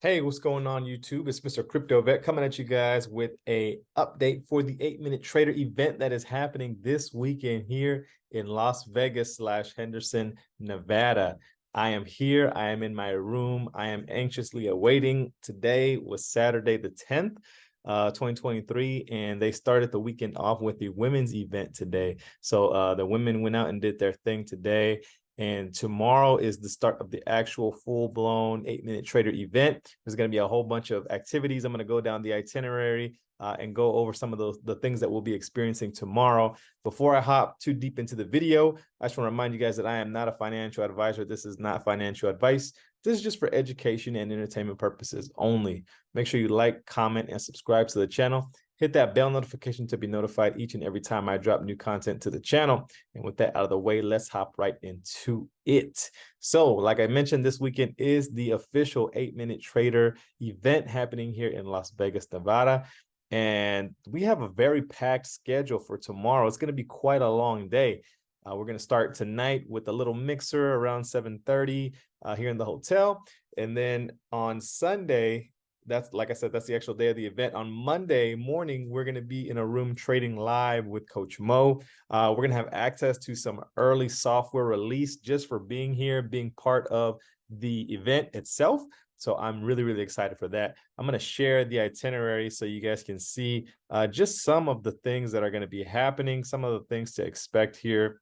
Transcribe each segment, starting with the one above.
Hey, what's going on YouTube? It's Mr. Crypto Vet coming at you guys with a update for the 8-Minute Trader event that is happening this weekend here in Las Vegas / Henderson, Nevada. I am here. I am in my room. I am anxiously awaiting. Today was Saturday the 10th, 2023, and they started the weekend off with the women's event today. So the women went out and did their thing today. And tomorrow is the start of the actual full-blown 8-Minute Trader event. There's going to be a whole bunch of activities. I'm going to go down the itinerary and go over some of the things that we'll be experiencing tomorrow. Before I hop too deep into the video, I just want to remind you guys that I am not a financial advisor. This is not financial advice. This is just for education and entertainment purposes only. Make sure you like, comment, and subscribe to the channel. Hit that bell notification to be notified each and every time I drop new content to the channel. And with that out of the way, let's hop right into it. So, like I mentioned, this weekend is the official 8-Minute Trader event happening here in Las Vegas, Nevada. And we have a very packed schedule for tomorrow. It's going to be quite a long day. We're going to start tonight with a little mixer around 7:30 here in the hotel. And then on Sunday, that's, like I said, that's the actual day of the event. On Monday morning, we're going to be in a room trading live with Coach Mo. We're going to have access to some early software release just for being here, being part of the event itself. So I'm really, really excited for that. I'm going to share the itinerary so you guys can see just some of the things that are going to be happening, some of the things to expect here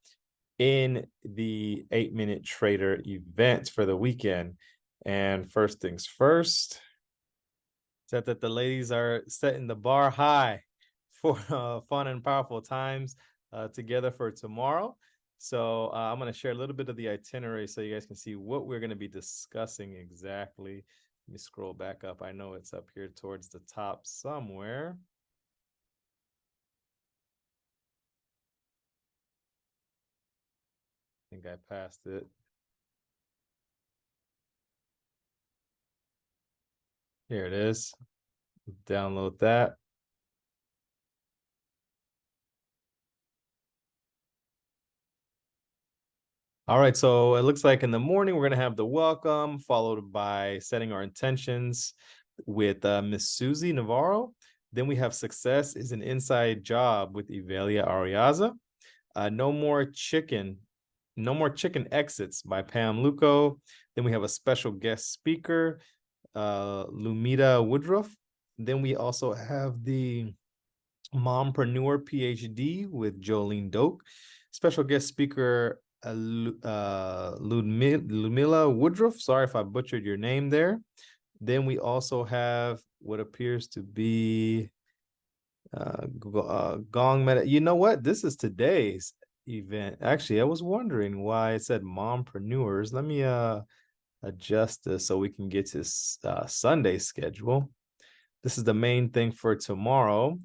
in the 8-Minute Trader event for the weekend. And first things first, said that the ladies are setting the bar high for fun and powerful times together for tomorrow. So I'm going to share a little bit of the itinerary so you guys can see what we're going to be discussing exactly. Let me scroll back up. I know it's up here towards the top somewhere. I think I passed it. Here it is. Download that. All right, so it looks like in the morning, we're going to have the welcome, followed by setting our intentions with Miss Susie Navarro. Then we have success is an inside job with Evelia Ariaza. No more chicken exits by Pam Luco. Then we have a special guest speaker, Lumita Woodruff. Then we also have the Mompreneur PhD with Jolene Doak. Special guest speaker, Ludmila Woodruff. Sorry if I butchered your name there. Then we also have what appears to be Gong Meta. You know what? This is today's event. Actually, I was wondering why it said mompreneurs. Let me adjust this so we can get to Sunday schedule. This is the main thing for tomorrow.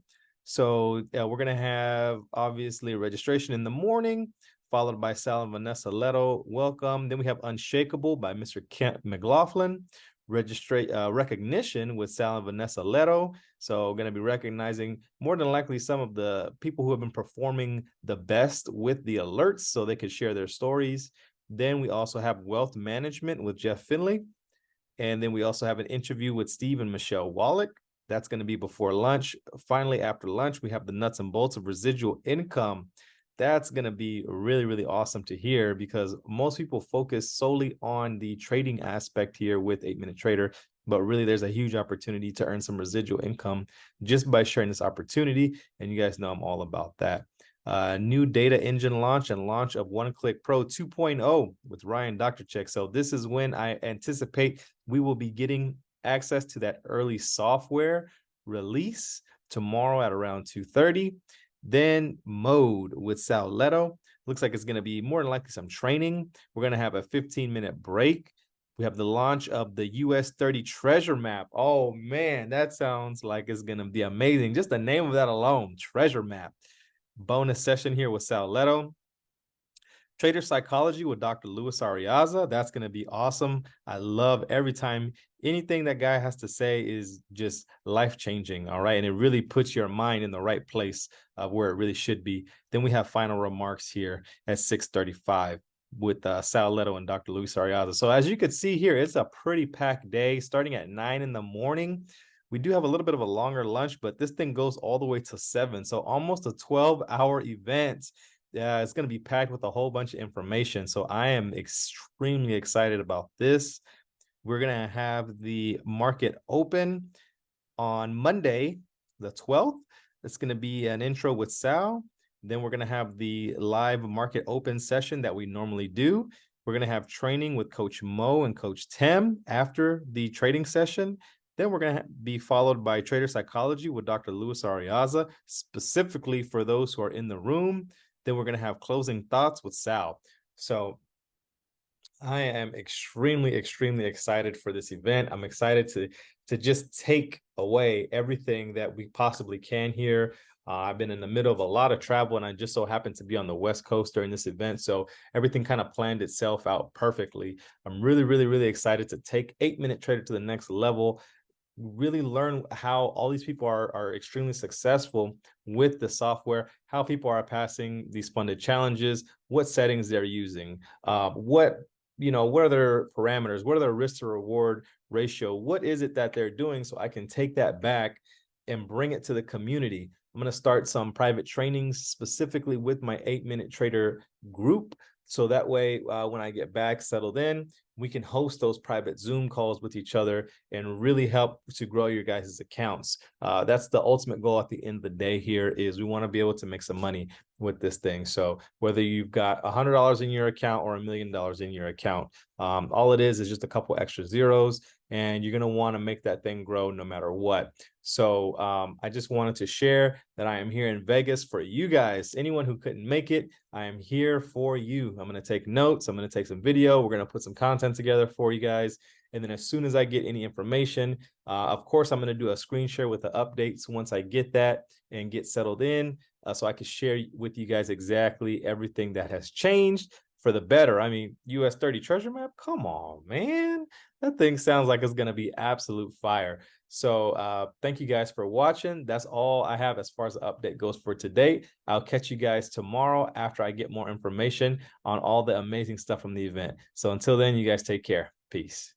So we're going to have, obviously, registration in the morning, followed by Sal and Vanessa Leto. Welcome. Then we have Unshakable by Mr. Kent McLaughlin. Recognition with Sal and Vanessa Leto. So going to be recognizing more than likely some of the people who have been performing the best with the alerts so they could share their stories. Then we also have Wealth Management with Jeff Finley. And then we also have an interview with Steve and Michelle Wallach. That's going to be before lunch. Finally, after lunch, we have the nuts and bolts of residual income. That's going to be really, really awesome to hear because most people focus solely on the trading aspect here with 8-Minute Trader, but really there's a huge opportunity to earn some residual income just by sharing this opportunity. And you guys know I'm all about that. New data engine launch and launch of One Click Pro 2.0 with Ryan Dr. So this is when I anticipate we will be getting access to that early software release tomorrow at around 2:30. Then Mode with Sal Leto. Looks like it's going to be more than likely some training. We're going to have a 15-minute break. We have the launch of the US 30 treasure map. Oh, man, that sounds like it's going to be amazing. Just the name of that alone, treasure map. Bonus session here with Sal Leto. Trader Psychology with Dr. Luis Ariaza. That's going to be awesome. I love every time anything that guy has to say is just life-changing, all right? And it really puts your mind in the right place where it really should be. Then we have final remarks here at 6:35. with Sal Leto and Dr. Luis Ariaza. So as you can see here, it's a pretty packed day starting at 9 in the morning. We do have a little bit of a longer lunch, but this thing goes all the way to 7. So almost a 12-hour event. Yeah, it's going to be packed with a whole bunch of information. So I am extremely excited about this. We're going to have the market open on Monday, the 12th. It's going to be an intro with Sal. Then we're going to have the live market open session that we normally do. We're going to have training with Coach Mo and Coach Tim after the trading session. Then we're going to be followed by Trader Psychology with Dr. Luis Ariaza, specifically for those who are in the room. Then we're going to have closing thoughts with Sal. So I am extremely, extremely excited for this event. I'm excited to just take away everything that we possibly can here. I've been in the middle of a lot of travel, and I just so happened to be on the West Coast during this event. So everything kind of planned itself out perfectly. I'm really, really, really excited to take 8-Minute Trader to the next level, really learn how all these people are extremely successful with the software, how people are passing these funded challenges, what settings they're using, what are their parameters, what are their risk to reward ratio, what is it that they're doing, so I can take that back and bring it to the community. I'm going to start some private trainings specifically with my 8-Minute Trader group. So that way, when I get back settled in, we can host those private Zoom calls with each other and really help to grow your guys' accounts. That's the ultimate goal at the end of the day here, is we want to be able to make some money with this thing. So whether you've got $100 in your account or $1 million in your account, all it is just a couple extra zeros, and you're going to want to make that thing grow no matter what. So I just wanted to share that I am here in Vegas for you guys. Anyone who couldn't make it, I am here for you. I'm going to take notes. I'm going to take some video. We're going to put some content together for you guys. And then as soon as I get any information, of course, I'm going to do a screen share with the updates once I get that and get settled in, so I can share with you guys exactly everything that has changed for the better. I mean, US 30 treasure map, come on, man. That thing sounds like it's going to be absolute fire. So thank you guys for watching. That's all I have as far as the update goes for today. I'll catch you guys tomorrow after I get more information on all the amazing stuff from the event. So until then, you guys take care. Peace.